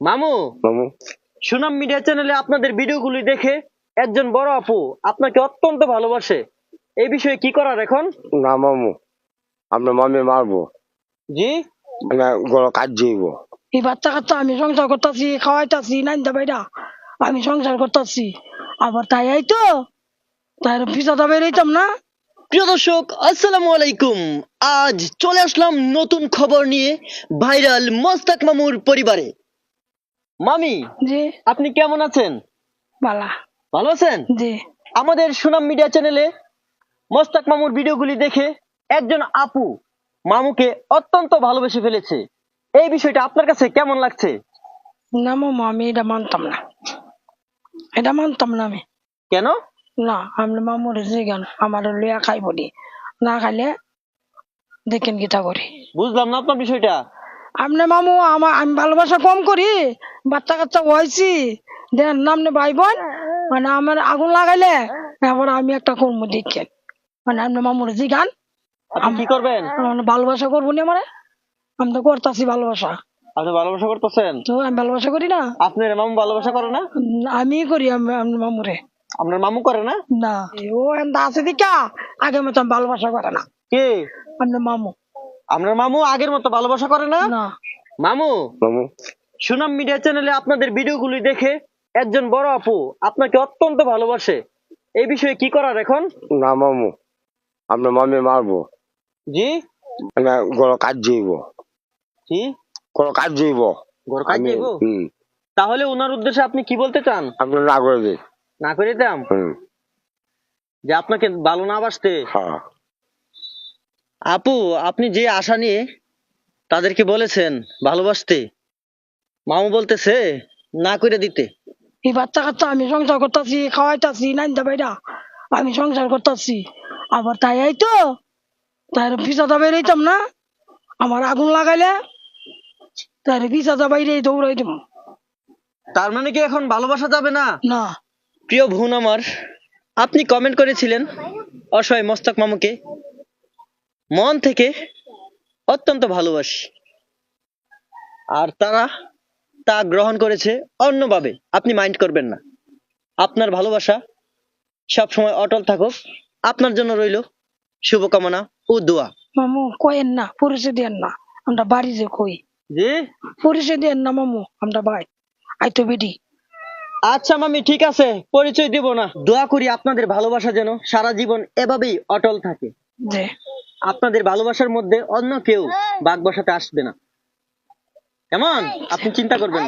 মামু, মামু সুনাম মিডিয়া চ্যানেলে আপনাদের ভিডিওগুলি দেখে একজন বড় আপু আপনাকে অত্যন্ত ভালোবাসে। এই বিষয়ে কি করার এখন? না মামু, আপনার মামি মারবো, জি, মানে গলা কাট যাইব। এই বাচ্চা কাচ্চা আমি সংসার করতেছি, খাওয়াইতাছি, নাইন্দা বাইরা আমি সংসার করতেছি, আবার তাই এই তো তাই পিছাটা বেরোইতাম না। প্রিয় দর্শক আসসালামু আলাইকুম। আজ চলে আসলাম নতুন খবর নিয়ে ভাইরাল মোস্তাক মামুর পরিবারে। মামি, জি আপনি কেমন আছেন? বালা। ভালো আছেন? জি আমাদের সুনাম মিডিয়া চ্যানেলে মোস্তাক মামুর ভিডিওগুলি দেখে একজন আপু মামুকে অত্যন্ত ভালোবেসে ফেলেছে। এই বিষয়টা আপনার কাছে কেমন লাগছে? না মামা, আমি এটা মানতাম না, এটা মানতাম না আমি। কেন? না, আমি মামুর জিগান আমার লইয়া খাইব দি, না খাইলে দেখেন গীতা করি। বুঝলাম না আপনার বিষয়টা। আমনে মামু আমি ভালোবাসা কম করি, বাচ্চা কাচ্চা হয়েছি দেন নামনে ভাই বোন, মানে আমার আগুন লাগাইলে এবার আমি একটা কর্ম দেখেন, মানে আপনি মামুর জিগান আপনি কি করবেন? মানে ভালোবাসা করবো না, মানে আমি তো করতেছি ভালোবাসা। আপনি ভালোবাসা করতেছেন? তো আমি ভালোবাসা করি না? আপনার মামু ভালোবাসা করে না? আমি করি আমি মামুরে। আপনার মামু করে না? না, ও এন্দা আছে দিকা আগে মতো আমি ভালোবাসা করে না। কে? আপনার মামু। আপনার মামু আগের মতো ভালোবাসা করে না? না। মামু, মামু সুনাম মিডিয়া চ্যানেলে আপনাদের ভিডিওগুলি দেখে একজন বড় আপু আপনাকে অত্যন্ত ভালোবাসে। এই বিষয়ে কি করার এখন? না মামু, আপনার মামি মারবো, জি, মানে গলা কাট যাইব, জি, গলা কাট যাইব। ঘর কাজ আমি যাইবো? তাহলে ওনার উদ্দেশ্যে আপনি কি বলতে চান? আপনার না করে দিই। না করে দিতাম যে আপনাকে ভালো না বাসতে। হ্যাঁ আপু, আপনি যে আশা নিয়ে তাদেরকে বলেছেন ভালোবাসতে, মামু বলতেছে না করে দিতে। এই বাচ্চা কাচ্চা আমি সংসার করতেছি, খাওয়াইতাছি, নাইন্দা বাইরা আমি সংসার করতেছি, আবার তাই এই তো তাই পিছাটা বেরোইতাম না, আমার আগুন লাগাইলে তাই পিছাটা বাইরে দৌড়াই দিব। তার মানে কি এখন ভালোবাসা যাবে না? না। প্রিয় বোন আমার, আপনি কমেন্ট করেছিলেন অসহায় মোস্তাক মামুকে মন থেকে অত্যন্ত ভালোবাসি, আর তারা তা গ্রহণ করেছে অন্যভাবে। আপনি মাইন্ড করবেন না। আপনার ভালোবাসা সব সময় অটল থাকুক। আপনার জন্য রইল শুভকামনা ও দোয়া। মামু কয়েন না, পরিচয় দেন না, আমরা বাড়ি যে কই জি, পরিচয় দেন না মামু, আমরা ভাই আই তো বেডি। আচ্ছা মামি, ঠিক আছে, পরিচয় দিব না। দোয়া করি আপনাদের ভালোবাসা যেন সারা জীবন এভাবেই অটল থাকে। যে আপনাদের ভালোবাসার মধ্যে অন্য কেউ বাগ বসাতে আসবে না, কেমন? আপনি চিন্তা করবেন না।